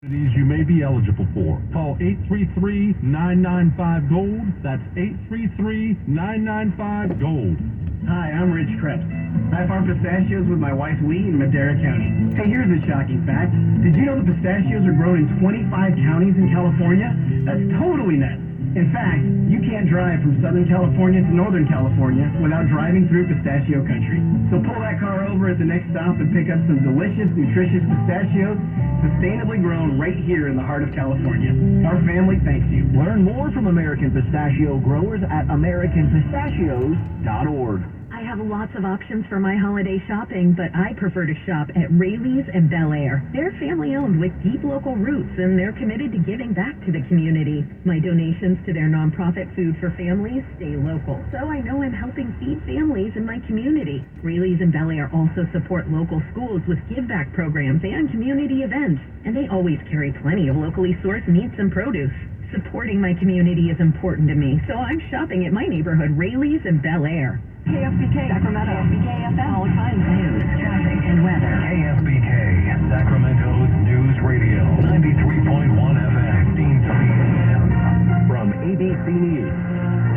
You may be eligible for. Call 833-995-GOLD. That's 833-995-GOLD. Hi, I'm Rich Krebs. I farm pistachios with my wife Lee in Madera County. Hey, here's a shocking fact. Did you know that pistachios are grown in 25 counties in California? That's totally nuts. In fact, you can't drive from Southern California to Northern California without driving through pistachio country. So pull that car over at the next stop and pick up some delicious, nutritious pistachios, sustainably grown right here in the heart of California. Our family thanks you. Learn more from American pistachio growers at AmericanPistachios.org. I have lots of options for my holiday shopping, but I prefer to shop at Rayleigh's and Bel Air. They're family-owned with deep local roots, and they're committed to giving back to the community. My donations to their nonprofit Food for Families stay local, so I know I'm helping feed families in my community. Rayleigh's and Bel Air also support local schools with give-back programs and community events, and they always carry plenty of locally sourced meats and produce. Supporting my community is important to me, so I'm shopping at my neighborhood Rayleigh's and Bel Air. KFBK, Sacramento, KFBK FM, all kinds of news, traffic, and weather. KFBK, Sacramento's News Radio, 93.1 FM, 15:30 a.m. From ABC News,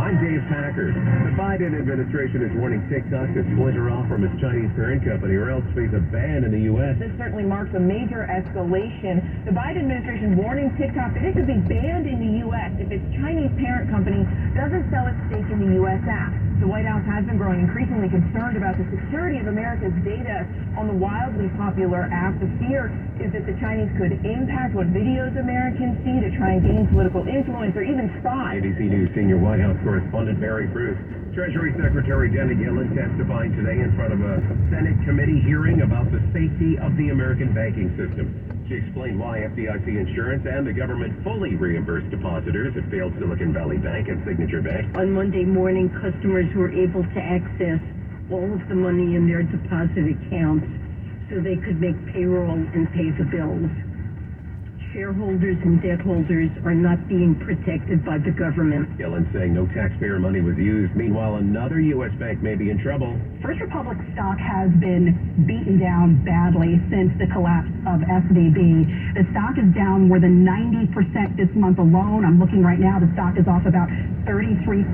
I'm Dave Packard. The Biden administration is warning TikTok to splinter off from its Chinese parent company or else face a ban in the U.S. This certainly marks a major escalation. The Biden administration warning TikTok that it could be banned in the U.S. if its Chinese parent company doesn't sell its stake in the U.S. app. The White House has been growing increasingly concerned about the security of America's data on the wildly popular app. The fear is that the Chinese could impact what videos Americans see to try and gain political influence or even spy. ABC News senior White House correspondent Barry Bruce. Treasury Secretary Janet Yellen testifying today in front of a Senate committee hearing about the safety of the American banking system. She explained why FDIC insurance and the government fully reimbursed depositors at failed Silicon Valley Bank and Signature Bank. On Monday morning, customers were able to access all of the money in their deposit accounts so they could make payroll and pay the bills. Shareholders and debt holders are not being protected by the government. Yellen saying no taxpayer money was used. Meanwhile, another U.S. bank may be in trouble. First Republic stock has been beaten down badly since the collapse of SVB. The stock is down more than 90% this month alone. I'm looking right now. The stock is off about 33%.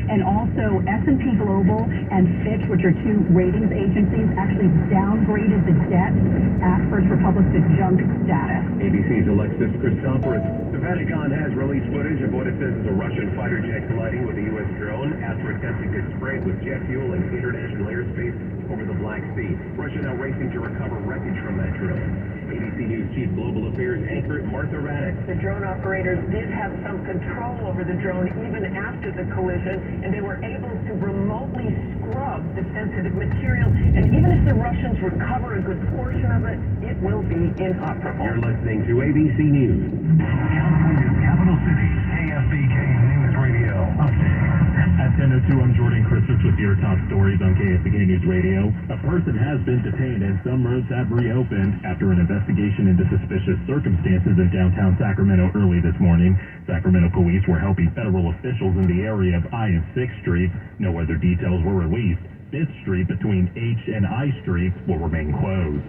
And also S&P Global and Fitch, which are two ratings agencies, actually downgraded the debt at First Republic to junk status. ABC's Alexis Christoforous. The Pentagon has released footage of what it says is a Russian fighter jet colliding with a U.S. drone after attempting to spray it with jet fuel in international airspace over the Black Sea. Russia now racing to recover wreckage from that drone. ABC News Chief Global Affairs anchor Martha Raddick. The drone operators did have some control over the drone even after the collision, and they were able to remotely scrub the sensitive material. And even if the Russians recover a good portion of it, it will be inoperable. You're listening to ABC News. California's capital city, KFBK News Radio. Update. At 10:02, I'm Jordan Christmas with your top stories on KFBK News Radio. A person has been detained and some roads have reopened after an investigation into suspicious circumstances in downtown Sacramento early this morning. Sacramento police were helping federal officials in the area of I and 6th Street. No other details were released. 5th Street between H and I Streets will remain closed.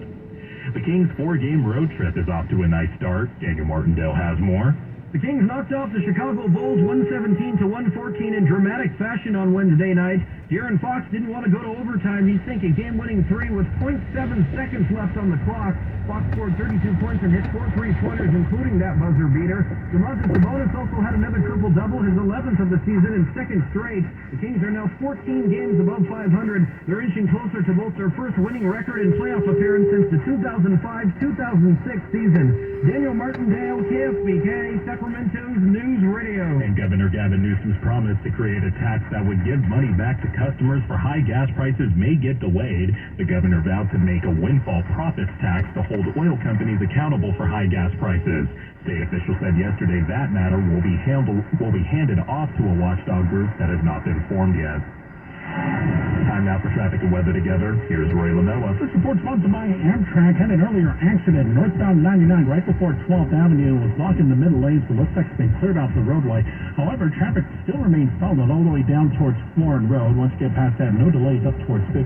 The Kings' 4-game road trip is off to a nice start. Daniel Martindale has more. The Kings knocked off the Chicago Bulls 117-114 in dramatic fashion on Wednesday night. De'Aaron Fox didn't want to go to overtime. He sank a game-winning three with 0.7 seconds left on the clock. Fox scored 32 points and hit 4 3-pointers, including that buzzer beater. Domantas Sabonis also had another triple-double, his 11th of the season and second straight. The Kings are now 14 games above 500. They're inching closer to both their first winning record and playoff appearance since the 2005-2006 season. Daniel Martindale, KFBK, Sacramento's News Radio. And Governor Gavin Newsom's promise to create a tax that would give money back to customers for high gas prices may get delayed. The governor vowed to make a windfall profits tax to hold oil companies accountable for high gas prices. State officials said yesterday that matter will be handed off to a watchdog group that has not been formed yet. Time now for traffic and weather together. Here's Roy Lamella. This report's sponsored by Amtrak. Had an earlier accident northbound 99 right before 12th Avenue. Was blocked in the middle lane, so looks like it's been cleared off the roadway. However, traffic still remains solid all the way down towards Florin Road. Once you get past that, no delays up towards 50.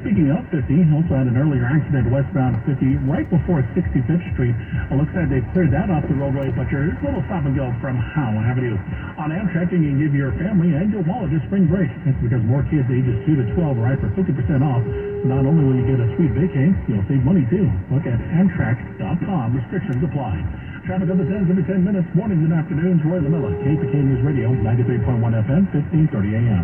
Speaking of 50, also had an earlier accident westbound 50 right before 65th Street. It looks like they've cleared that off the roadway, but there's a little stop and go from Howe Avenue. On Amtrak, you can give your family and your wallet a spring break. That's because more kids ages 2 to 12 are right for 50% off. Not only will you get a sweet vacay, you'll save money too. Look at Amtrak.com. Restrictions apply. Traffic on the 10s every 10 minutes, mornings and afternoons. Roy Lamella, KPK News Radio, 93.1 FM, 1530 AM.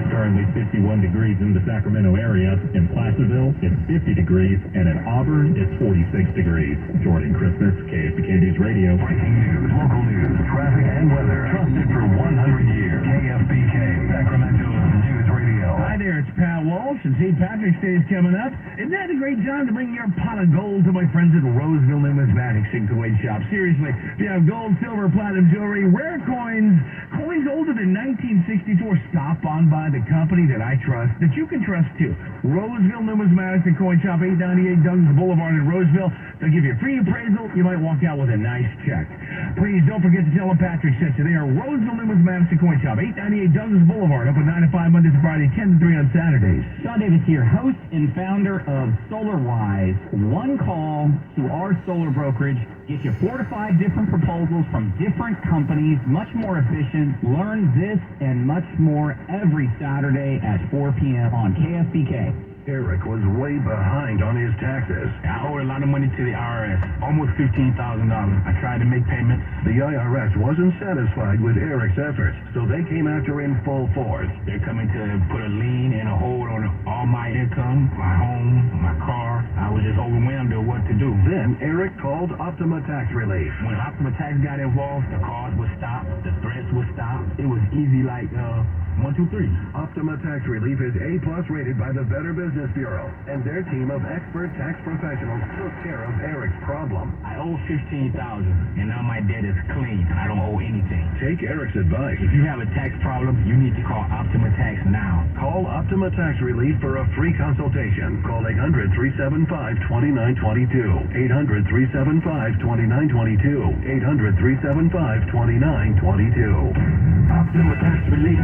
Currently 51 degrees in the Sacramento area. In Placerville, it's 50 degrees, and in Auburn, it's 46 degrees. Jordan Christmas, KPK News Radio. Breaking news, local news, traffic and weather. Trusted for 100 years. KFBK, Sacramento's News Radio. Hi there, it's Pat Walsh, and St. Patrick's Day is coming up. Isn't that a great time to bring your pot of gold to my friends at Roseville Numismatics and Coin Shop? Seriously, if you have gold, silver, platinum jewelry, rare coins, coins older than 1964, stop on by the company that I trust, that you can trust too. Roseville Numismatics and Coin Shop, 898 Douglas Boulevard in Roseville. They'll give you a free appraisal. You might walk out with a nice check. Please don't forget to tell them Patrick sent you. They are Roseville Numismatics and Coin Shop, 898 Douglas Boulevard, open 9 to 5 Monday to Friday, 10 to 3 on Saturdays. Sean Davis here, host and founder of SolarWise. One call to our solar brokerage, get you 4 to 5 different proposals from different companies, much more efficient. Learn this and much more every Saturday at 4 p.m. on KFBK. Eric was way behind on his taxes. I owe a lot of money to the IRS, almost $15,000. I tried to make payments. The IRS wasn't satisfied with Eric's efforts, so they came after him full force. They're coming to put a lien and a hold on all my income, my home, my car. I was just overwhelmed at what to do. Then Eric called Optima Tax Relief. When Optima Tax got involved, the calls would stop, the threats would stop. It was easy like 1, 2, 3. Optima Tax Relief is A+ rated by the Better Business Bureau, and their team of expert tax professionals took care of Eric's problem. I owe $15,000, and now my debt is clean. I don't owe anything. Take Eric's advice. If you have a tax problem, you need to call Optima Tax now. Call Optima Tax Relief for a free consultation. Call 800-375-2922. 800-375-2922. 800-375-2922. Optima Tax Relief.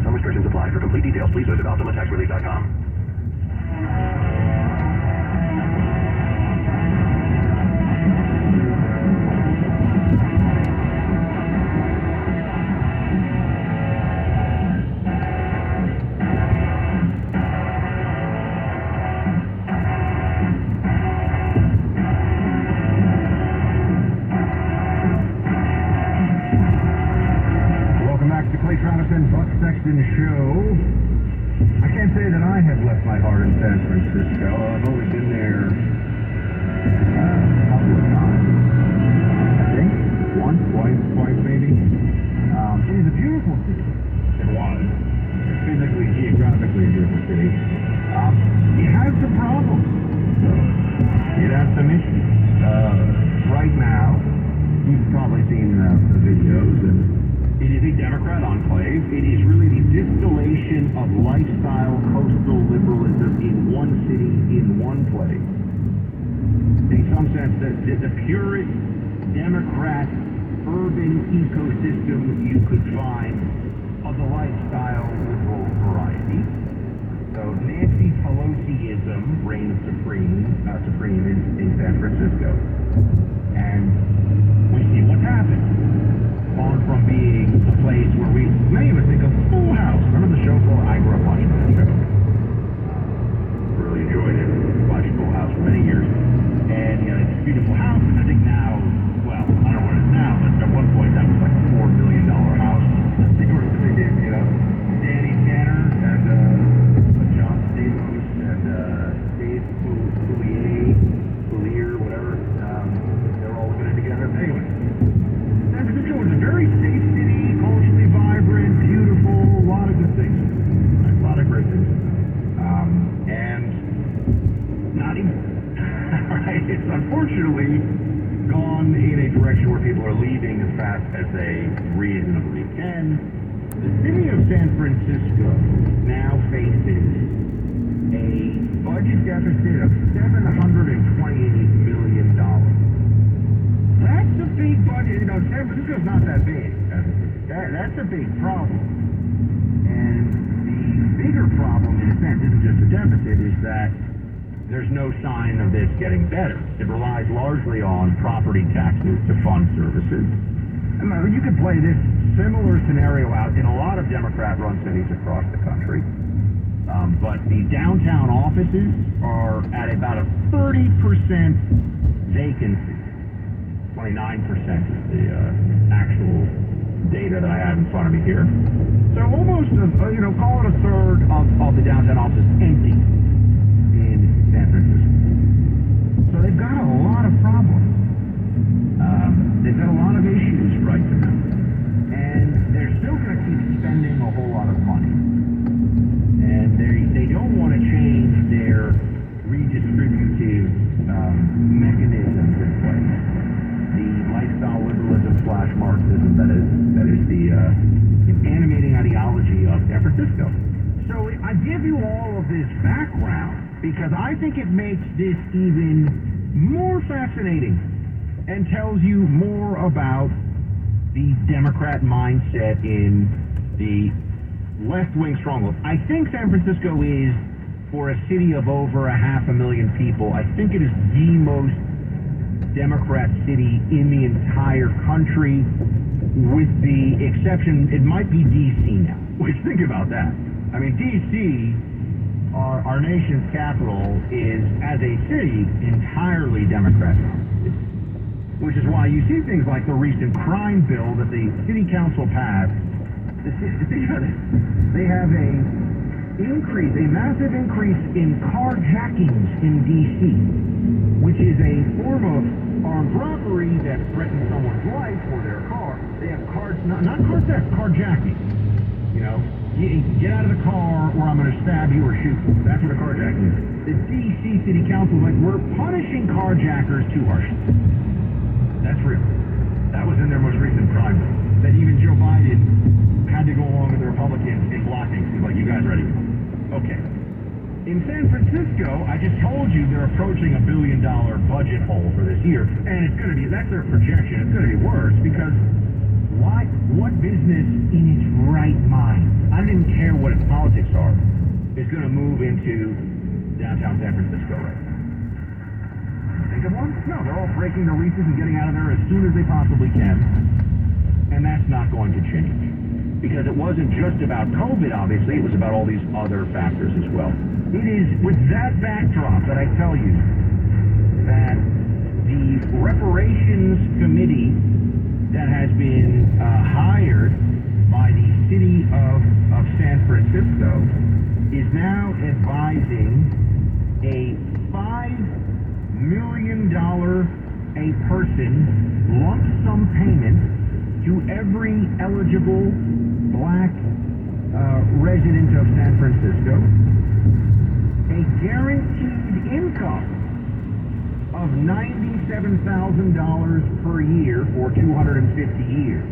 Some restrictions apply. For complete details, please visit OptimaTaxRelief.com. Buck Sexton Show. I can't say that I have left my heart in San Francisco. I've only been there a couple of times. I think. Once, twice maybe. It is a beautiful city. It was. Physically, geographically a beautiful city. It has some problems. So, it has some issues. Right now, you've probably seen the videos, and it is a Democrat enclave. It is really the distillation of lifestyle coastal liberalism in one city, in one place. In some sense, the purest Democrat urban ecosystem you could find of the lifestyle liberal variety. So Nancy Pelosiism reigns supreme in San Francisco. And we see what's happened. Far from being a place where many of us think of Full House. Remember the show Full House? I grew up watching that show. Really enjoyed it. Watched Full House for many years. And, it's a beautiful house. And I think now, well, I don't know what it is now, but at one point that was like a $4 million house. They were they did, Danny Tanner and John Stamos and Dave Coulier, whatever. They're all living together. Anyway. San Francisco is a very safe city, culturally vibrant, beautiful, a lot of good things. A lot of great things. And not even. Right? It's unfortunately gone in a direction where people are leaving as fast as they reasonably can. The city of San Francisco now faces a budget deficit of $728 million. That's a big budget. You know, San Francisco's not that big. That's a big problem. And the bigger problem, in a sense, isn't just a deficit, is that there's no sign of this getting better. It relies largely on property taxes to fund services. And you could play this similar scenario out in a lot of Democrat-run cities across the country. But the downtown offices are at about a 30% vacancy. 29% is the actual data that I have in front of me here. So almost, call it a third of the downtown office empty in San Francisco. So they've got a lot of problems. They've got a lot of issues right now. And they're still going to keep spending a whole lot of money. And they don't want to change their redistributive mechanisms in place. The lifestyle liberalism / Marxism that is the animating ideology of San Francisco. So I give you all of this background because I think it makes this even more fascinating and tells you more about the Democrat mindset in the left-wing stronghold. I think San Francisco is, for a city of over 500,000 people, I think it is the most Democrat city in the entire country, with the exception, it might be D.C. now. Which, think about that. I mean, D.C., our nation's capital, is, as a city, entirely Democrat. Which is why you see things like the recent crime bill that the city council passed. They have a massive increase in carjackings in D.C., which is a form of armed robbery that threatens someone's life or their car. They have not car theft, carjacking. You know, get out of the car or I'm going to stab you or shoot you. That's what a carjacking is. The D.C. City Council is like, we're punishing carjackers too harshly. That's real. That was in their most recent crime bill. That even Joe Biden had to go along with the Republicans in blocking. He's like, you guys ready? Okay. In San Francisco, I just told you they're approaching $1 billion budget hole for this year, and it's going to be, that's their projection, it's going to be worse because what business in its right mind, I don't even care what its politics are, is going to move into downtown San Francisco right now? Think of one? No, they're all breaking the leases and getting out of there as soon as they possibly can, and that's not going to change. Because it wasn't just about COVID, obviously, it was about all these other factors as well. It is with that backdrop that I tell you that the reparations committee that has been hired by the city of San Francisco is now advising a $5 million a person lump sum payment to every eligible black resident of San Francisco, a guaranteed income of $97,000 per year for 250 years,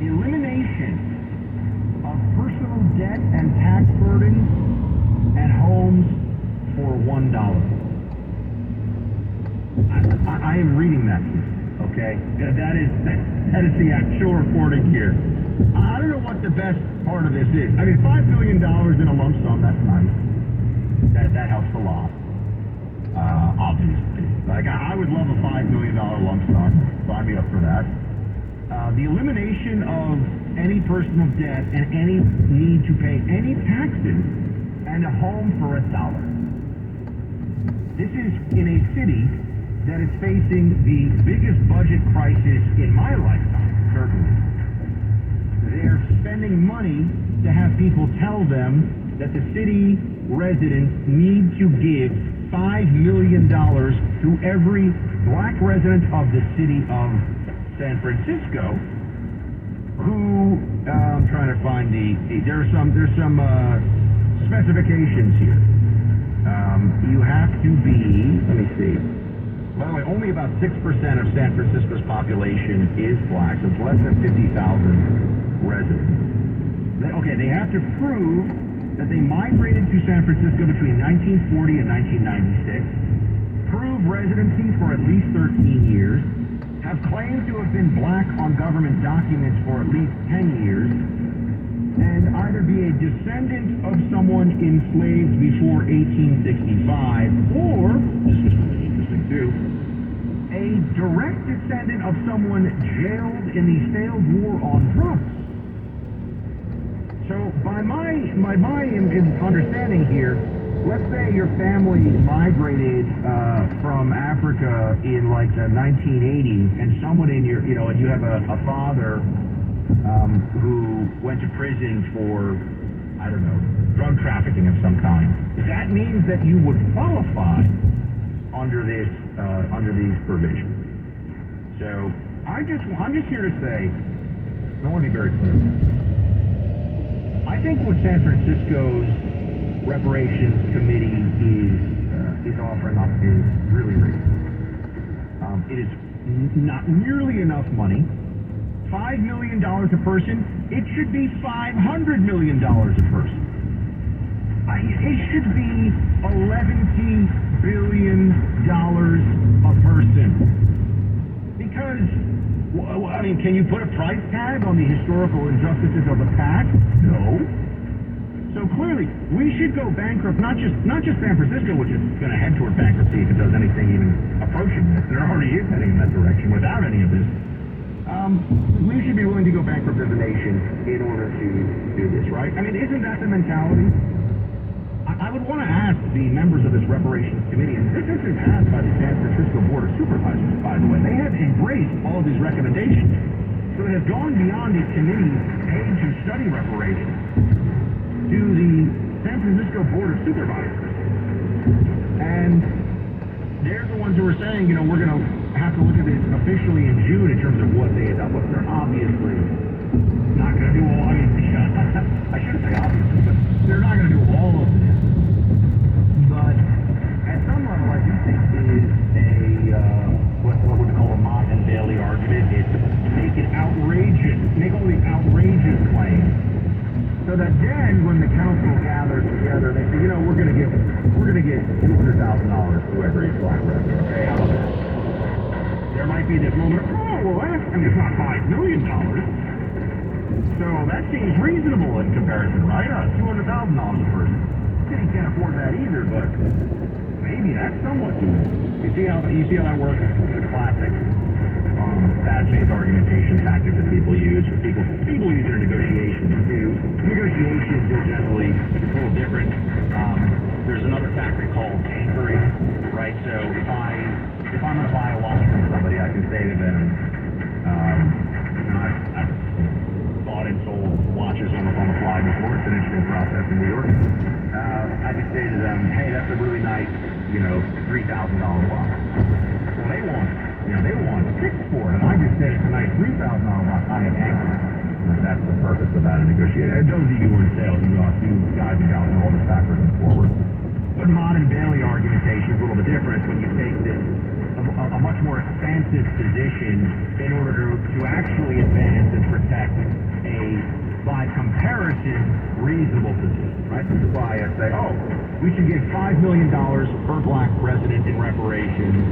elimination of personal debt and tax burdens, and homes for $1. I am reading that here. Okay, that is the actual reporting here. I don't know what the best part of this is. I mean, $5 million in a lump sum, that's nice. That helps a lot. Obviously. Like, I would love a $5 million lump sum. Sign me up for that. The elimination of any personal debt and any need to pay any taxes, and a home for $1. This is in a city that is facing the biggest budget crisis in my lifetime, certainly. They're spending money to have people tell them that the city residents need to give $5 million to every black resident of the city of San Francisco who, I'm trying to find there's some specifications here. You have to be, let me see. By the way, only about 6% of San Francisco's population is black, so it's less than 50,000 residents. They have to prove that they migrated to San Francisco between 1940 and 1996, prove residency for at least 13 years, have claimed to have been black on government documents for at least 10 years, and either be a descendant of someone enslaved before 1865, or, this was really interesting too, a direct descendant of someone jailed in the failed war on drugs. So by my understanding here, let's say your family migrated from Africa in like the 1980s, and someone in your, and you have a father who went to prison for, I don't know, drug trafficking of some kind. That means that you would qualify under these provisions. So I'm just here to say, I want to be very clear. I think what San Francisco's reparations committee is offering up is really reasonable. It is not nearly enough money. $5 million a person. It should be $500 million a person. It should be $11 billion a person. Because, I mean, can you put a price tag on the historical injustices of the past? No. So clearly, we should go bankrupt, not just San Francisco, which is going to head toward bankruptcy if it does anything even approaching this. There already is heading in that direction without any of this. We should be willing to go bankrupt as a nation in order to do this, right? I mean, isn't that the mentality? I would want to ask the members of this reparations committee, and this has been passed by the San Francisco Board of Supervisors, by the way. They have embraced all of these recommendations. So it has gone beyond the committee paid to study reparations to the San Francisco Board of Supervisors. And they're the ones who are saying, we're going to have to look at this officially in June in terms of what they end up with. They're obviously not going to do all, I shouldn't say obviously, but they're not going to do all of this. But at some level, I do think it is what we call a Mott and Bailey argument. It's make it outrageous, make all these outrageous claims, so that then when the council gathers together, they say, we're going to give $200,000 to every black resident. Okay, how about that? There might be this moment, it's not $5 million. So that seems reasonable in comparison, right? $200,000 a person. City can't afford that either, but maybe that's somewhat doable. You see how that works? It's a classic bad faith argumentation tactic that people use. People use their negotiations too. Negotiations are generally a little different. There's another tactic called anchoring, right? So if I'm going to buy a watch from somebody, I can say to them, I've bought and sold watches on the fly before. It's an interesting process in New York. I could say to them, hey, that's a really nice, $3,000 watch. Well, they want $6 for it, and I just said it's a nice $3,000 watch. I am angry. That's the purpose of that negotiation. And those of you who are in sales, you guys and gals know all this backwards and forward. But Mott and Bailey argumentation is a little bit different when you take this a much more expansive position in order to actually advance and protect a, by comparison, reasonable position, right? This is why I say, we should give $5 million per black resident in reparations,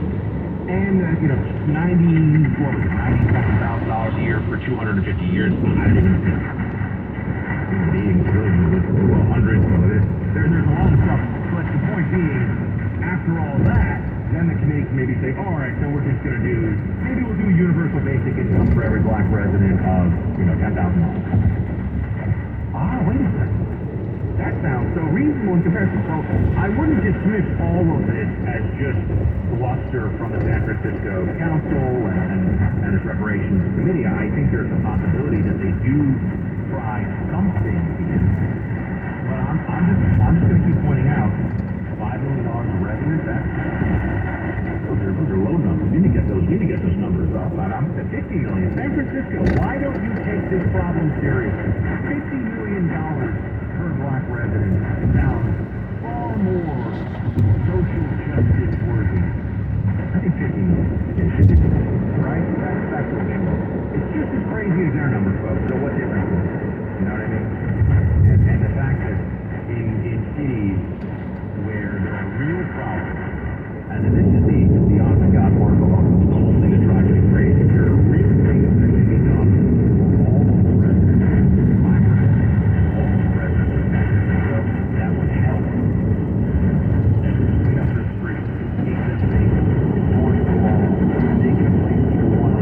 and $97,000 a year for 250 years. I don't even think being really to 100. So there's a lot of stuff. But the point being, after all that, then the committee can maybe say, all right, so we're just going to do, maybe we'll do universal basic income for every black resident of, $10,000. Wait a second. That sounds so reasonable in comparison. So I wouldn't dismiss all of this as just bluster from the San Francisco Council and its reparations committee. I think there's a possibility that they do try something here. But I'm just going to keep pointing out, $5 million a resident, those are low numbers. You need to get those numbers up. I'm at $50 million. San Francisco, why don't you take this problem seriously? $50 million per black resident sounds far more social justice worthy. I think 50 million. Right? That's what it is. It's just as crazy as their numbers, folks. So what difference is it? You know what I mean? And this is the